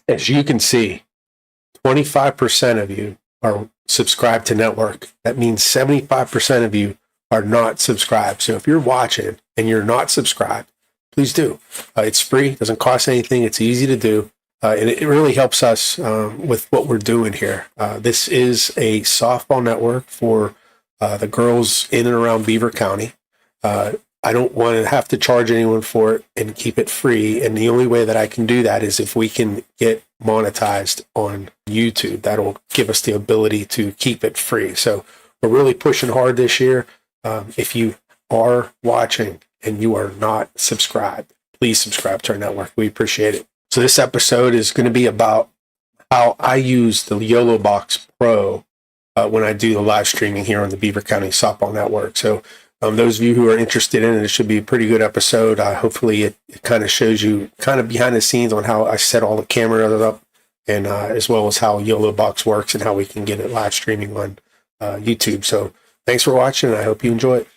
As you can see, 25% of you are subscribed to network. That means 75% of you are not subscribed. So if you're watching and you're not subscribed, please do. It's free, doesn't cost anything. It's easy to do. And it really helps us with what we're doing here. This is a softball network for the girls in and around Beaver County. I don't want to have to charge anyone for it and keep it free. And the only way that I can do that is if we can get monetized on YouTube. That'll give us the ability to keep it free. So we're really pushing hard this year. If you are watching and you are not subscribed, please subscribe to our network. We appreciate it. So this episode is going to be about how I use the Yolobox Pro when I do the live streaming here on the Beaver County Softball Network. So those of you who are interested in it, it should be a pretty good episode. Hopefully it kind of shows you kind of behind the scenes on how I set all the cameras up, and as well as how Yolobox works and how we can get it live streaming on YouTube. So thanks for watching, and I hope you enjoy it.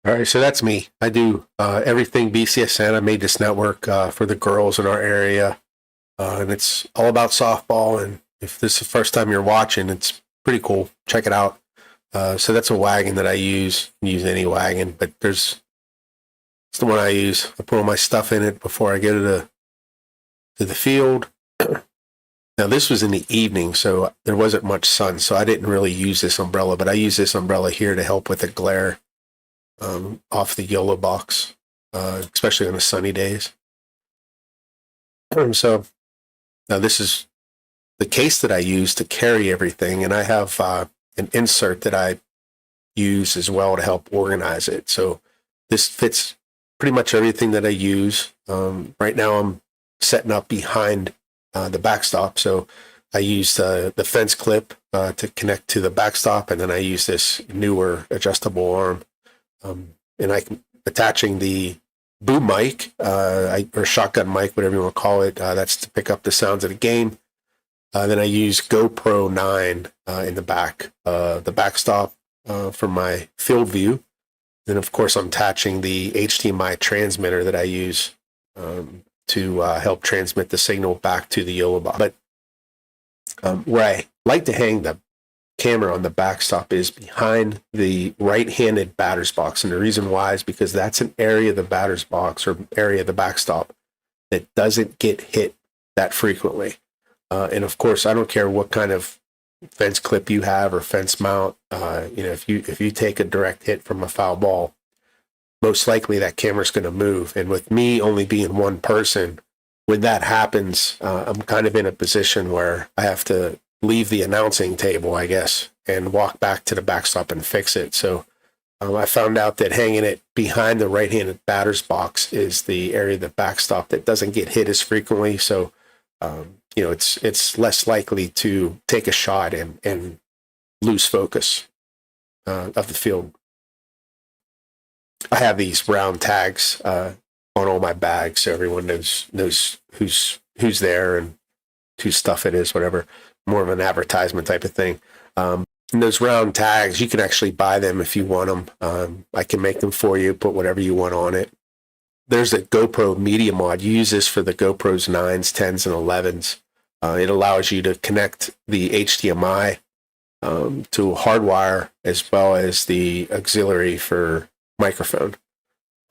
All right, so that's me. I do everything BCSN. I made this network for the girls in our area, and it's all about softball. And if this is the first time you're watching, it's pretty cool. Check it out. So that's a wagon that I use. I use any wagon, but it's the one I use. I put all my stuff in it before I go to the field. Now, this was in the evening, so there wasn't much sun, so I didn't really use this umbrella, but I use this umbrella here to help with the glare off the Yolobox, especially on the sunny days. So now this is the case that I use to carry everything, and I have an insert that I use as well to help organize it. So this fits pretty much everything that I use. Right now I'm setting up behind the backstop, so I use the fence clip to connect to the backstop, and then I use this newer adjustable arm. And I'm attaching the boom mic, or shotgun mic, whatever you want to call it. That's to pick up the sounds of the game. Then I use GoPro 9 in the back, the backstop for my field view. Then, of course, I'm attaching the HDMI transmitter that I use to help transmit the signal back to the Yolobox. But where I like to hang the camera on the backstop is behind the right-handed batter's box, and the reason why is because that's an area of the batter's box or area of the backstop that doesn't get hit that frequently. And of course, I don't care what kind of fence clip you have or fence mount. If you take a direct hit from a foul ball, most likely that camera's going to move. And with me only being one person, when that happens, I'm kind of in a position where I have to leave the announcing table, I guess, and walk back to the backstop and fix it. So I found out that hanging it behind the right-handed batter's box is the area of the backstop that doesn't get hit as frequently. So, it's less likely to take a shot and lose focus of the field. I have these round tags on all my bags, so everyone knows who's there and whose stuff it is, whatever. More of an advertisement type of thing. And those round tags, you can actually buy them if you want them. I can make them for you, put whatever you want on it. There's a GoPro Media Mod. You use this for the GoPros 9s, 10s, and 11s. It allows you to connect the HDMI to a hardwire as well as the auxiliary for microphone.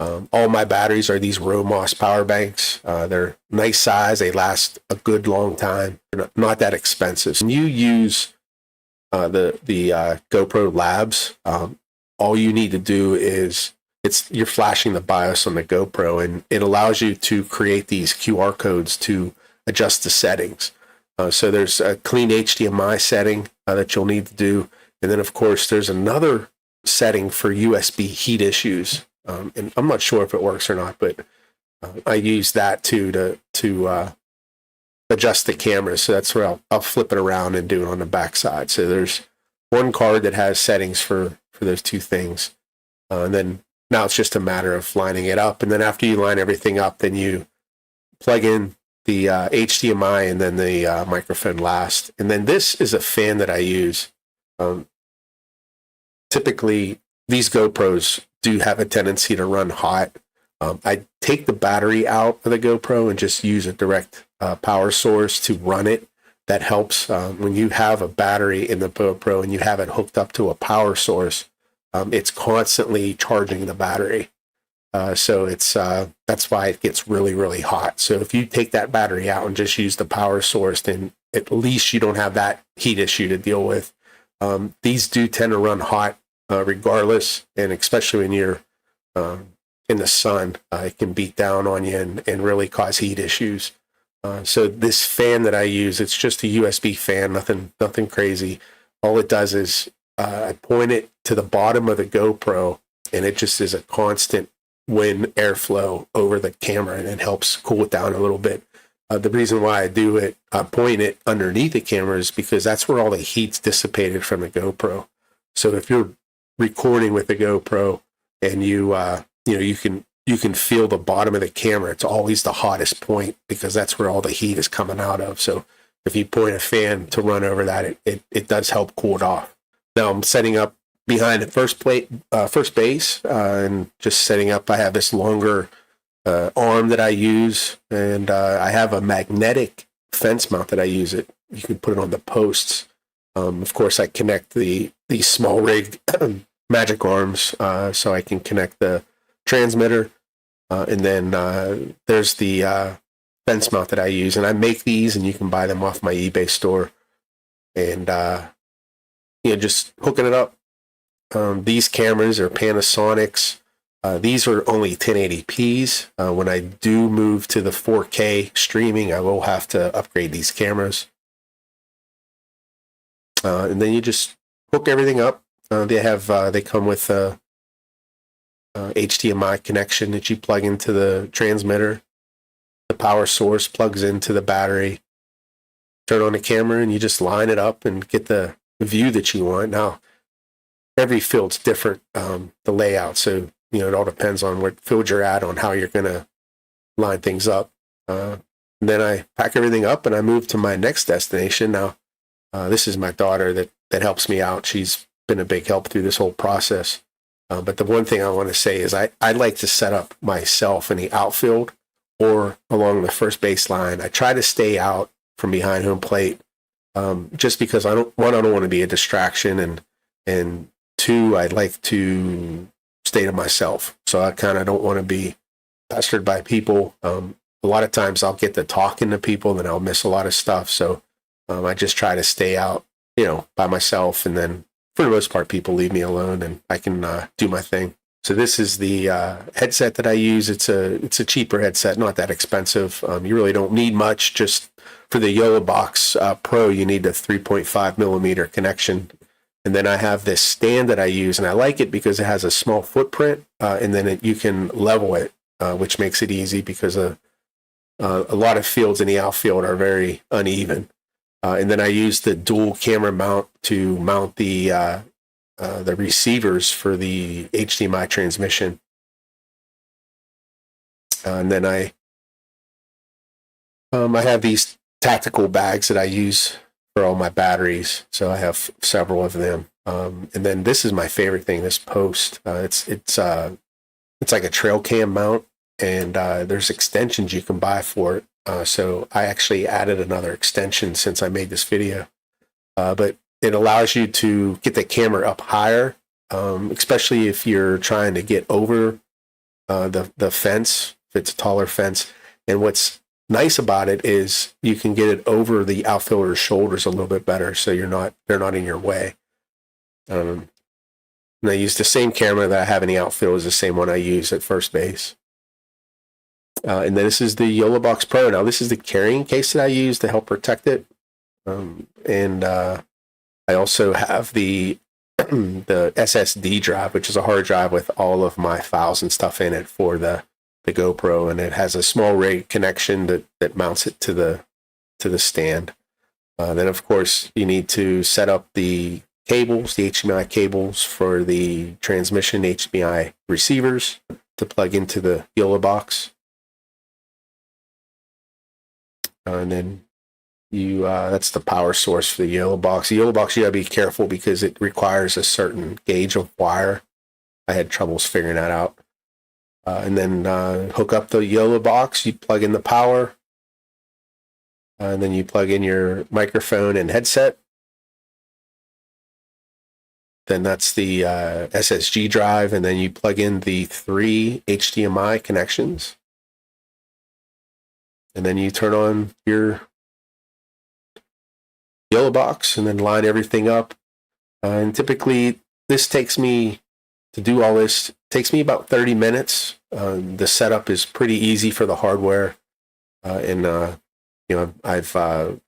All my batteries are these Romos power banks. They're nice size. They last a good long time. They're not that expensive. When you use the GoPro Labs, all you need to do is you're flashing the BIOS on the GoPro, and it allows you to create these QR codes to adjust the settings. So there's a clean HDMI setting that you'll need to do, and then of course there's another setting for USB heat issues. And I'm not sure if it works or not, but I use that to adjust the camera. So that's where I'll flip it around and do it on the backside. So there's one card that has settings for those two things. And then now it's just a matter of lining it up. And then after you line everything up, then you plug in the HDMI and then the microphone last. And then this is a fan that I use. Typically, these GoPros do have a tendency to run hot. I take the battery out of the GoPro and just use a direct power source to run it. That helps when you have a battery in the GoPro and you have it hooked up to a power source. It's constantly charging the battery. So that's why it gets really, really hot. So if you take that battery out and just use the power source, then at least you don't have that heat issue to deal with. These do tend to run hot regardless, and especially when you're in the sun, it can beat down on you and really cause heat issues. So this fan that I use, it's just a USB fan, nothing crazy. All it does is I point it to the bottom of the GoPro, and it just is a constant wind airflow over the camera, and it helps cool it down a little bit. The reason why I do it, point it underneath the camera, is because that's where all the heat's dissipated from the GoPro. So if you're recording with the GoPro and you can feel the bottom of the camera, it's always the hottest point because that's where all the heat is coming out of. So if you point a fan to run over that, it does help cool it off. Now I'm setting up behind the first base, and just setting up. I have this longer arm that I use, and I have a magnetic fence mount that I use. You can put it on the posts. Of course, I connect these small rig magic arms so I can connect the transmitter, and then there's the fence mount that I use, and I make these, and you can buy them off my eBay store, and just hooking it up. These cameras are Panasonics. These are only 1080p's. When I do move to the 4K streaming, I will have to upgrade these cameras. And then you just hook everything up. They come with a HDMI connection that you plug into the transmitter. The power source plugs into the battery. Turn on the camera, and you just line it up and get the view that you want. Now, every field's different, the layout. So, it all depends on what field you're at, on how you're going to line things up. And then I pack everything up and I move to my next destination. Now, this is my daughter that helps me out. She's been a big help through this whole process. But the one thing I want to say is I like to set up myself in the outfield or along the first base line. I try to stay out from behind home plate, just because I don't want to be a distraction, and two, I'd like to stay to myself. So I kind of don't want to be pestered by people. A lot of times I'll get to talking to people and I'll miss a lot of stuff. So I just try to stay out, by myself. And then for the most part, people leave me alone and I can do my thing. So this is the headset that I use. It's a cheaper headset, not that expensive. You really don't need much. Just for the Yolobox Pro, you need a 3.5 millimeter connection. And then I have this stand that I use, and I like it because it has a small footprint, and then you can level it, which makes it easy because a lot of fields in the outfield are very uneven. And then I use the dual camera mount to mount the receivers for the HDMI transmission. And then I have these tactical bags that I use for all my batteries. So I have several of them. And then this is my favorite thing, this post. It's like a trail cam mount, and there's extensions you can buy for it. So I actually added another extension since I made this video. But it allows you to get the camera up higher, especially if you're trying to get over the fence, if it's a taller fence. And what's nice about it is you can get it over the outfielder's shoulders a little bit better, so they're not in your way. And I use the same camera that I have in the outfield is the same one I use at first base. And then this is the Yolobox Pro. Now this is the carrying case that I use to help protect it. And I also have the SSD drive, which is a hard drive with all of my files and stuff in it for the GoPro, and it has a small rig connection that mounts it to the stand. Then of course you need to set up the cables, the HDMI cables for the transmission HDMI receivers to plug into the Yolobox. And then that's the power source for the Yolobox. The Yolobox, you gotta be careful because it requires a certain gauge of wire. I had troubles figuring that out. And then hook up the Yolobox, you plug in the power, and then you plug in your microphone and headset. Then that's the SSG drive, and then you plug in the 3 HDMI connections. And then you turn on your Yolobox and then line everything up. And typically, this takes me to do all this, takes me about 30 minutes. The setup is pretty easy for the hardware. And I've done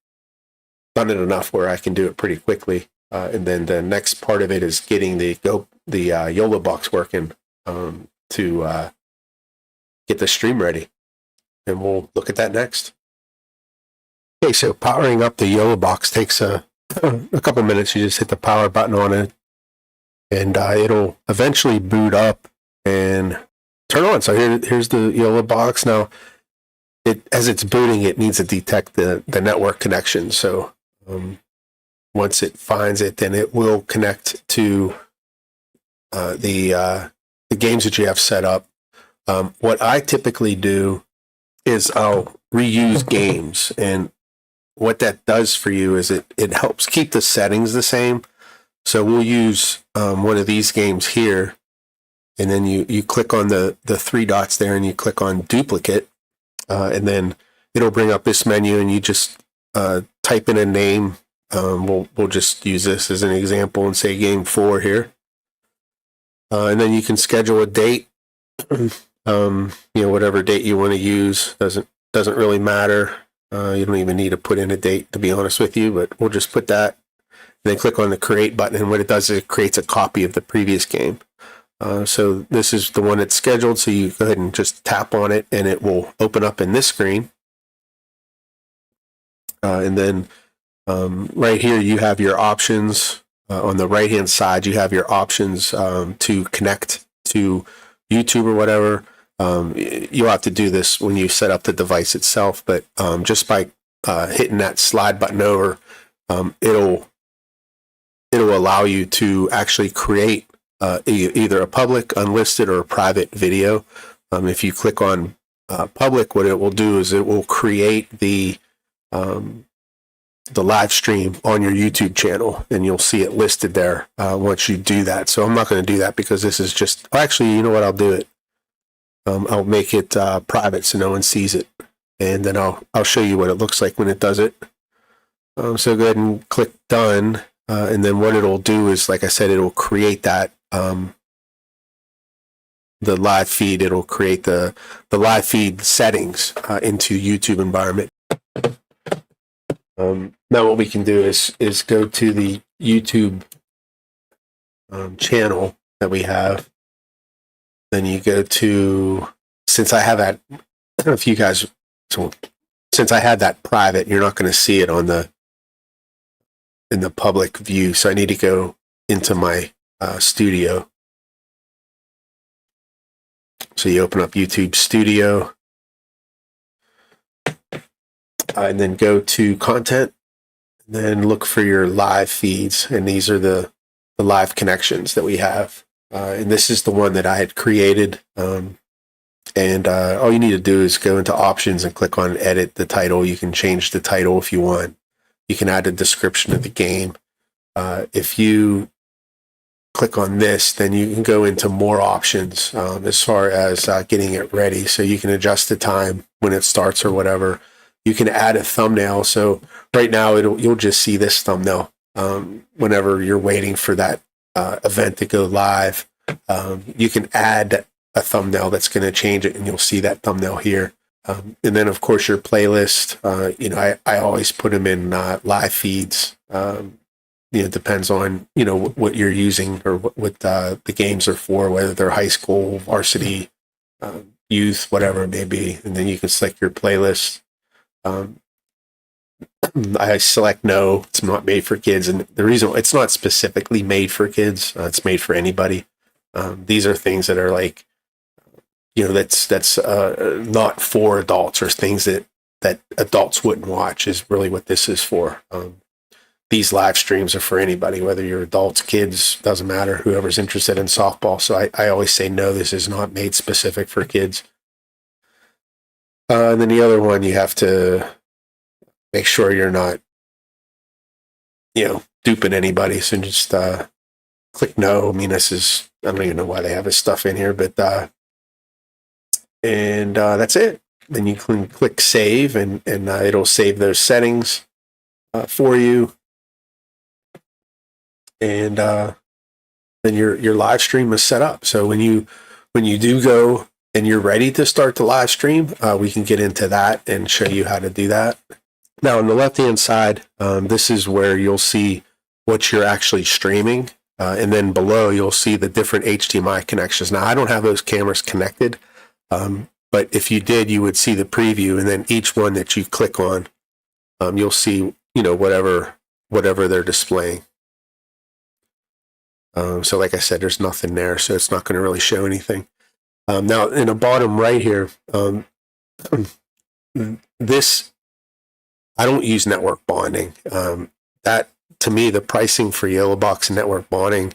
it enough where I can do it pretty quickly. And then the next part of it is getting the Yolobox working to get the stream ready. And we'll look at that next. Okay, so powering up the Yolobox takes a couple minutes. You just hit the power button on it, and it'll eventually boot up and turn on. So here's the Yolobox. Now, as it's booting, it needs to detect the network connection. So once it finds it, then it will connect to the games that you have set up. What I typically do is I'll reuse games, and what that does for you is it helps keep the settings the same. So we'll use one of these games here, and then you click on the 3 dots there, and you click on duplicate, and then it'll bring up this menu, and you just type in a name. We'll just use this as an example and say game 4 here, and then you can schedule a date. Whatever date you want to use doesn't really matter. You don't even need to put in a date, to be honest with you, but we'll just put that. And then click on the create button, and what it does is it creates a copy of the previous game. So this is the one that's scheduled, so you go ahead and just tap on it, and it will open up in this screen. And then right here you have your options. On the right-hand side, you have your options to connect to YouTube or whatever. You'll have to do this when you set up the device itself, but just by hitting that slide button over, it'll allow you to actually create either a public, unlisted, or a private video. If you click on public, what it will do is it will create the live stream on your YouTube channel, and you'll see it listed there once you do that. So I'm not going to do that because this is just, actually, you know what, I'll do it. I'll make it private so no one sees it, and then I'll show you what it looks like when it does it. So go ahead and click done, and then what it'll do is, like I said, it'll create that the live feed. It'll create the live feed settings into YouTube environment. Now what we can do is go to the YouTube channel that we have. Then you go to, since I have that, I don't know if you guys, since I had that private, you're not going to see it in the public view. So I need to go into my studio. So you open up YouTube Studio, and then go to content, and then look for your live feeds. And these are the live connections that we have. And this is the one that I had created. And all you need to do is go into options and click on edit the title. You can change the title if you want. You can add a description of the game. If you click on this, then you can go into more options as far as getting it ready. So you can adjust the time when it starts or whatever. You can add a thumbnail. So right now you'll just see this thumbnail whenever you're waiting for that event to go live. You can add a thumbnail that's going to change it, and you'll see that thumbnail here. And then, of course, your playlist. I always put them in live feeds. It depends on what you're using or what the games are for, whether they're high school, varsity, youth, whatever it may be. And then you can select your playlist. I select no, it's not made for kids. And the reason it's not specifically made for kids, it's made for anybody. These are things that are like, that's not for adults, or things that adults wouldn't watch is really what this is for. These live streams are for anybody, whether you're adults, kids, doesn't matter, whoever's interested in softball. So I always say, no, this is not made specific for kids. And then the other one, you have to make sure you're not, duping anybody. So just click no. I mean, I don't even know why they have this stuff in here, but that's it. Then you can click save, and it'll save those settings for you. And then your live stream is set up. So when you do go and you're ready to start the live stream, we can get into that and show you how to do that. Now, on the left-hand side, this is where you'll see what you're actually streaming. And then below, you'll see the different HDMI connections. Now, I don't have those cameras connected, but if you did, you would see the preview. And then each one that you click on, you'll see, whatever they're displaying. So like I said, there's nothing there, so it's not going to really show anything. Now, in the bottom right here, this, I don't use network bonding. That, to me, the pricing for Yolobox network bonding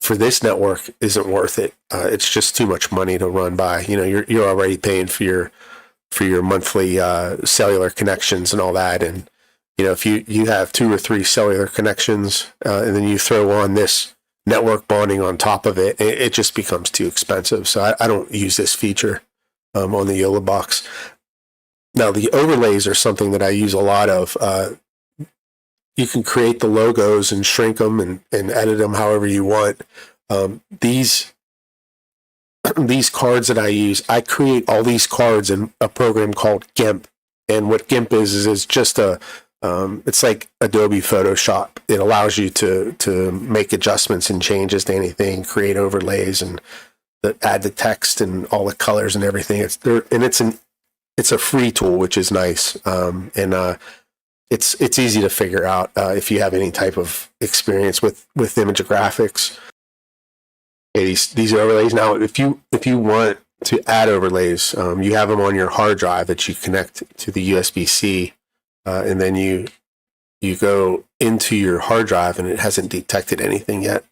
for this network isn't worth it. It's just too much money to run by. You're already paying for your monthly cellular connections and all that. And, if you have 2 or 3 cellular connections, and then you throw on this network bonding on top of it, it just becomes too expensive. So I don't use this feature on the Yolobox. Now, the overlays are something that I use a lot of. You can create the logos and shrink them and edit them however you want. These cards that I use, I create all these cards in a program called GIMP. And what GIMP is just it's like Adobe Photoshop. It allows you to make adjustments and changes to anything, create overlays, and add the text and all the colors and everything. It's a free tool, which is nice. It's easy to figure out if you have any type of experience with image graphics. Okay, these overlays. Now, if you want to add overlays, you have them on your hard drive that you connect to the USB-C. And then you go into your hard drive, and it hasn't detected anything yet.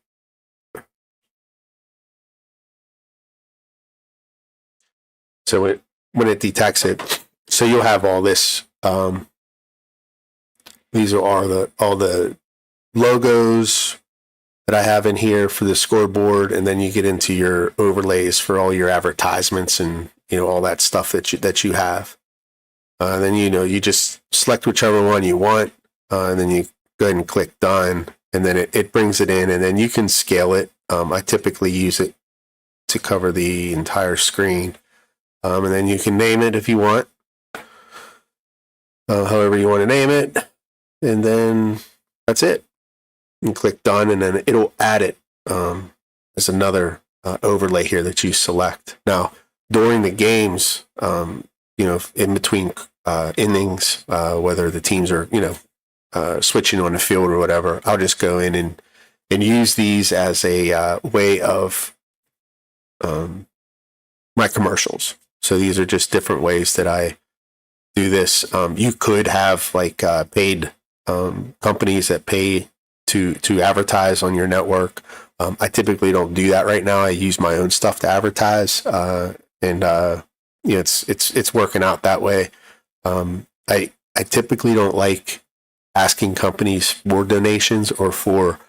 So when it detects it, so you'll have all this. These are all the logos that I have in here for the scoreboard, and then you get into your overlays for all your advertisements and all that stuff that you have. Then you just select whichever one you want, and then you go ahead and click done, and then it brings it in, and then you can scale it. I typically use it to cover the entire screen, and then you can name it if you want, however you want to name it, and then that's it. And click done, and then it'll add it as another overlay here that you select. Now, during the games, in between innings, whether the teams are, switching on the field or whatever, I'll just go in and use these as a way of my commercials. So these are just different ways that I do this. You could have like paid companies that pay to advertise on your network. I typically don't do that right now. I use my own stuff to advertise, and it's working out that way. I typically don't like asking companies for donations or for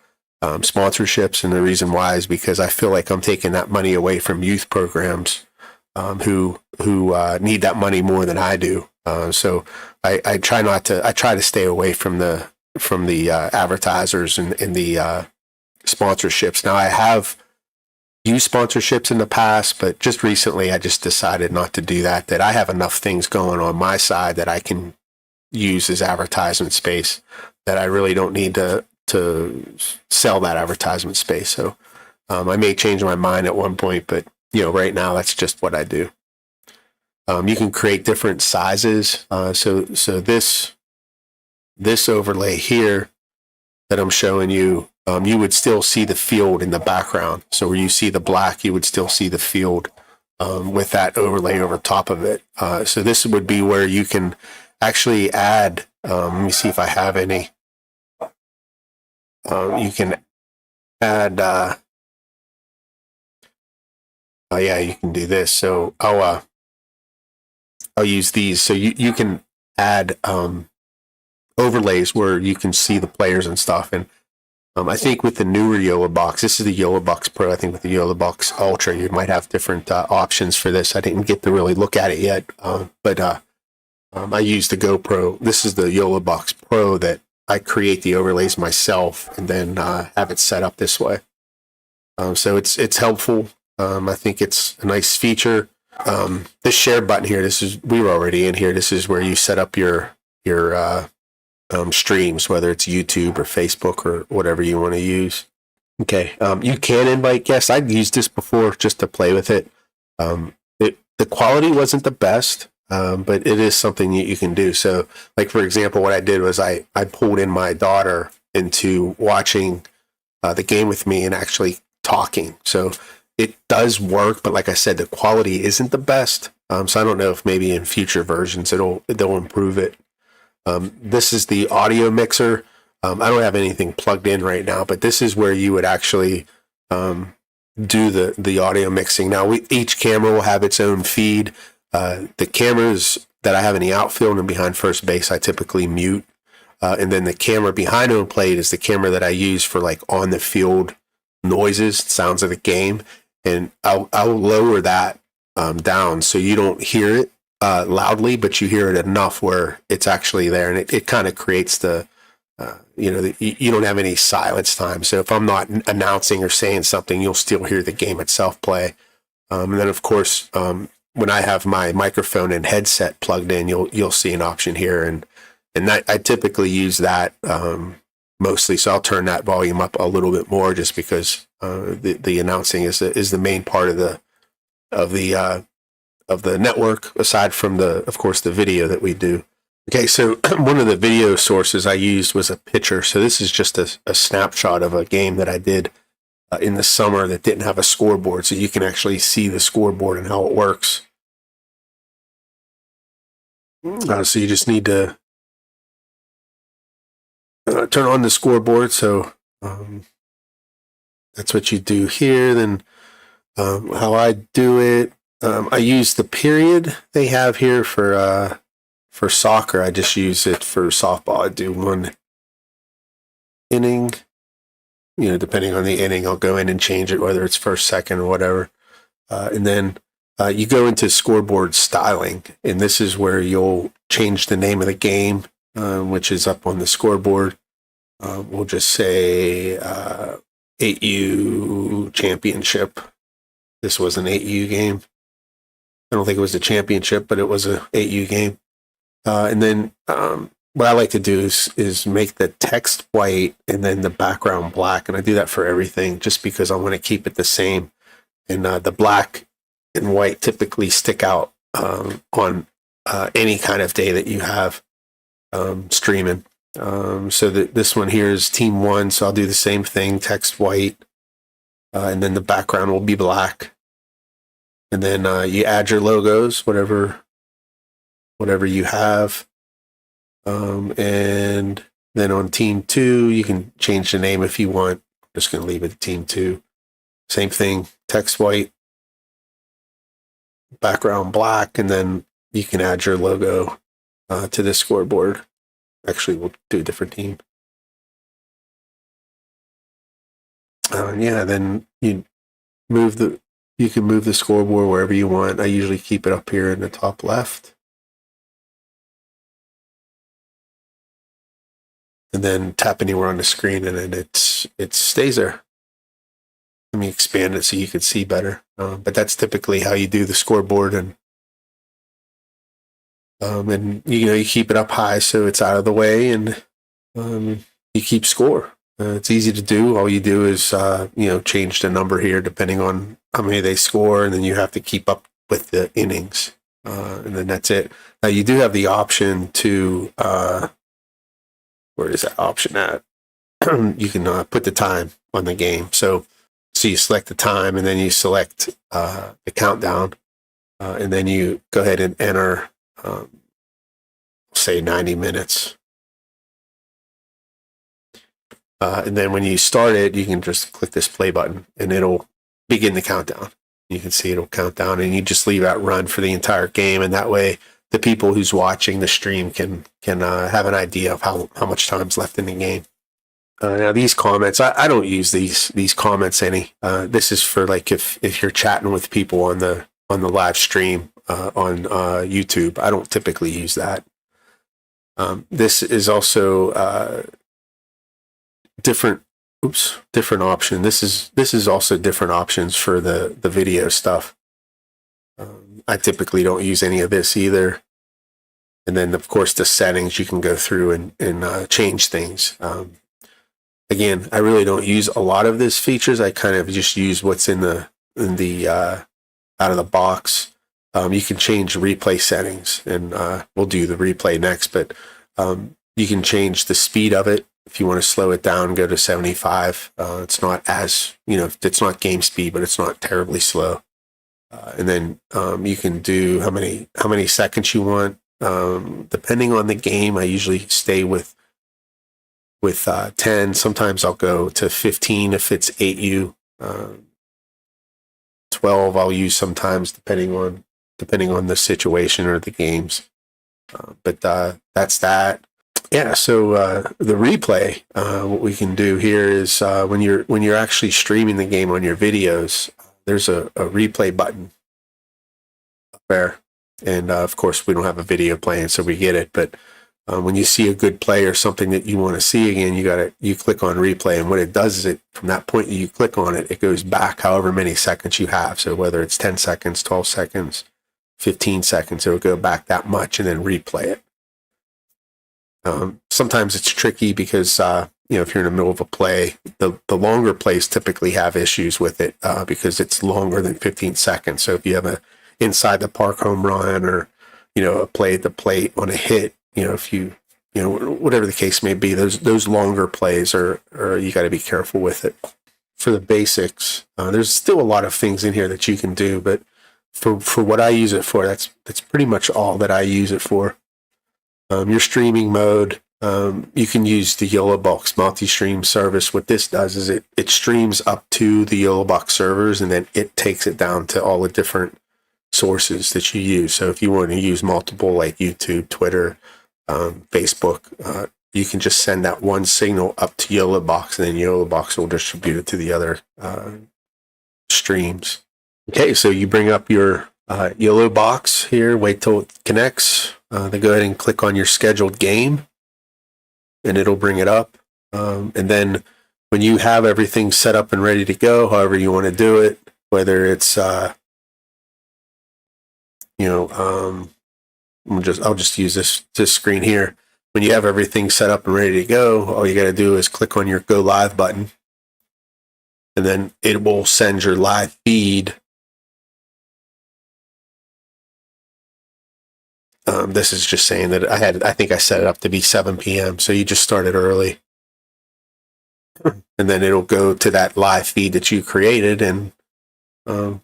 sponsorships, and the reason why is because I feel like I'm taking that money away from youth programs who need that money more than I do. So I try to stay away from the advertisers and the sponsorships. Now, I have used sponsorships in the past, but just recently I just decided not to do that I have enough things going on my side that I can use as advertisement space, that I really don't need to sell that advertisement space. So I may change my mind at one point, but right now that's just what I do. You can create different sizes. So this this overlay here that I'm showing you, you would still see the field in the background. So where you see the black, you would still see the field with that overlay over top of it. So this would be where you can actually add, let me see if I have any. You can add, oh yeah, you can do this. So I'll use these. So you can add overlays where you can see the players and stuff. And I think with the newer Yolobox, this is the Yolobox Pro. I think with the Yolobox Ultra, you might have different options for this. I didn't get to really look at it yet, but I use the GoPro. This is the Yolobox Pro that I create the overlays myself and then have it set up this way. So it's helpful. I think it's a nice feature. This share button here, we were already in here. This is where you set up your streams, whether it's YouTube or Facebook or whatever you want to use. Okay, you can invite guests. I'd used this before just to play with it. The quality wasn't the best, but it is something you can do. So, like for example, what I did was I pulled in my daughter into watching the game with me and actually talking. So it does work, but like I said, the quality isn't the best. So I don't know if maybe in future versions they'll improve it. This is the audio mixer. I don't have anything plugged in right now, but this is where you would actually do the audio mixing. Now, each camera will have its own feed. The cameras that I have in the outfield and behind first base, I typically mute. And then the camera behind home plate is the camera that I use for like on the field noises, sounds of the game. And I'll lower that down so you don't hear it loudly, but you hear it enough where it's actually there, and it kind of creates the you don't have any silence time. So if I'm not announcing or saying something, you'll still hear the game itself play. And then of course, when I have my microphone and headset plugged in, you'll see an option here, and that I typically use that mostly. So I'll turn that volume up a little bit more just because the announcing is the main part of the network, aside from of course the video that we do. Okay, so one of the video sources I used was a picture. So this is just a snapshot of a game that I did in the summer that didn't have a scoreboard, so you can actually see the scoreboard and how it works. So you just need to turn on the scoreboard. So that's what you do here. Then how I do it, I use the period they have here for soccer. I just use it for softball. I do one inning, depending on the inning, I'll go in and change it, whether it's first, second, or whatever. And then you go into scoreboard styling, and this is where you'll change the name of the game, which is up on the scoreboard. We'll just say 8U championship. This was an 8U game. I don't think it was a championship, but it was a 8U game. And then what I like to do is make the text white and then the background black. And I do that for everything just because I want to keep it the same. And the black and white typically stick out on any kind of day that you have streaming. So this one here is team 1. So I'll do the same thing, text white, and then the background will be black. And then you add your logos, whatever you have. And then on team 2, you can change the name if you want. I'm just going to leave it team 2. Same thing, text white, background black, and then you can add your logo to the scoreboard. Actually, we'll do a different team. Then you can move the scoreboard wherever you want. I usually keep it up here in the top left. And then tap anywhere on the screen and then it stays there. Let me expand it so you can see better. But that's typically how you do the scoreboard, and you keep it up high so it's out of the way, and you keep score. It's easy to do. All you do is change the number here depending on how many they score, and then you have to keep up with the innings, and then that's it. Now you do have the option to where is that option at? You can put the time on the game. So you select the time, and then you select the countdown, and then you go ahead and enter, say 90 minutes. And then when you start it, you can just click this play button, and it'll begin the countdown. You can see it'll count down, and you just leave that run for the entire game, and that way the people who's watching the stream can have an idea of how much time's left in the game. Now these comments, I don't use these comments any. This is for like if you're chatting with people on the live stream on YouTube. I don't typically use that. This is also different option. This is also different options for the video stuff. I typically don't use any of this either. And then of course the settings, you can go through and change things. Again, I really don't use a lot of these features. I kind of just use what's in the out of the box. You can change replay settings, and we'll do the replay next, but you can change the speed of it. If you want to slow it down, go to 75. It's not as, it's not game speed, but it's not terribly slow. And then you can do how many seconds you want. Depending on the game, I usually stay with 10. Sometimes I'll go to 15 if it's 8U. 12 I'll use sometimes, depending on the situation or the games. But that's that. Yeah, so the replay, what we can do here is when you're actually streaming the game on your videos, there's a replay button up there, and of course we don't have a video playing, so we get it. But when you see a good play or something that you want to see again, you click on replay, and what it does is from that point that you click on it, it goes back however many seconds you have. So whether it's 10 seconds, 12 seconds, 15 seconds, it'll go back that much and then replay it. Sometimes it's tricky because if you're in the middle of a play, the longer plays typically have issues with it because it's longer than 15 seconds. So if you have a inside the park home run, or a play at the plate on a hit, if you whatever the case may be, those longer plays are you got to be careful with it. For the basics, there's still a lot of things in here that you can do, but for what I use it for, that's pretty much all that I use it for. Your streaming mode, you can use the Yolobox multi-stream service. What this does is it streams up to the Yolobox servers, and then it takes it down to all the different sources that you use. So if you want to use multiple, like YouTube, Twitter, Facebook, you can just send that one signal up to Yolobox, and then Yolobox will distribute it to the other streams. Okay, so you bring up your Yolobox here, wait till it connects. Then go ahead and click on your scheduled game, and it'll bring it up. And then when you have everything set up and ready to go, however you want to do it, whether it's I'll just use this screen here. When you have everything set up and ready to go, all you got to do is click on your Go Live button, and then it will send your live feed. This is just saying that I think I set it up to be 7 p.m. So you just started early, and then it'll go to that live feed that you created, and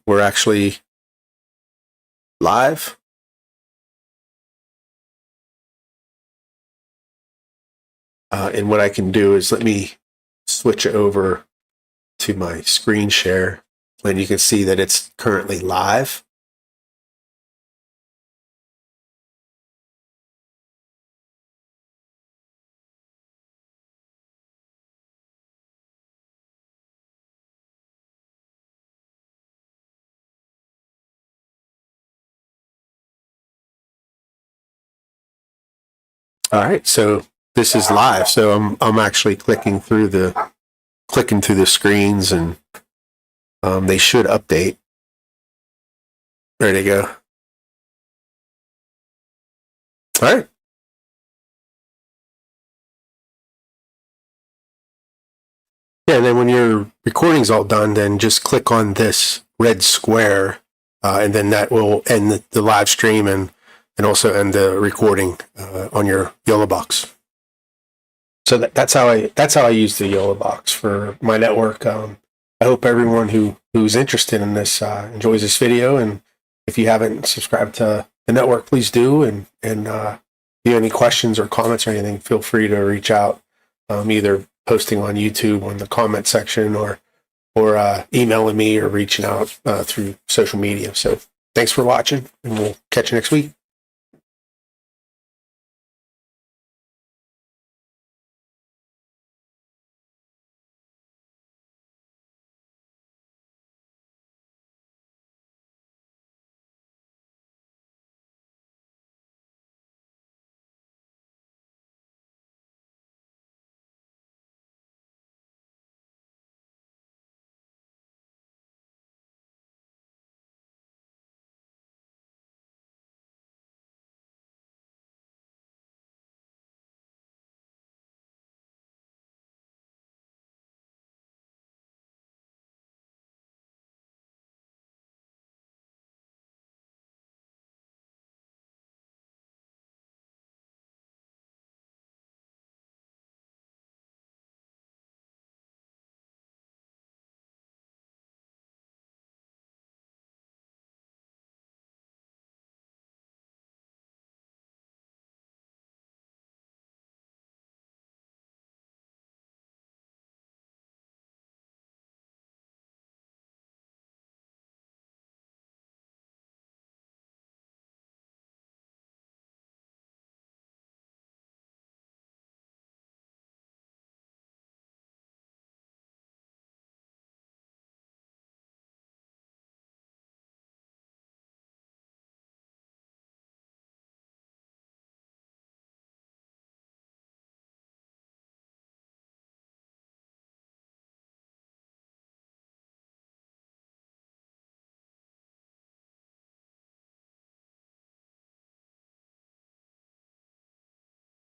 we're actually live. And what I can do is let me switch over to my screen share, and you can see that it's currently live. All right, so this is live. So I'm actually clicking through the screens, and they should update. There they go. All right. Yeah, and then when your recording's all done, then just click on this red square, and then that will end the live stream and also end the recording on your Yolobox. So that's how I use the Yolobox for my network. I hope everyone who's interested in this enjoys this video, and if you haven't subscribed to the network, please do. And if you have any questions or comments or anything, feel free to reach out, either posting on YouTube on the comment section or emailing me or reaching out through social media. So thanks for watching, and we'll catch you next week.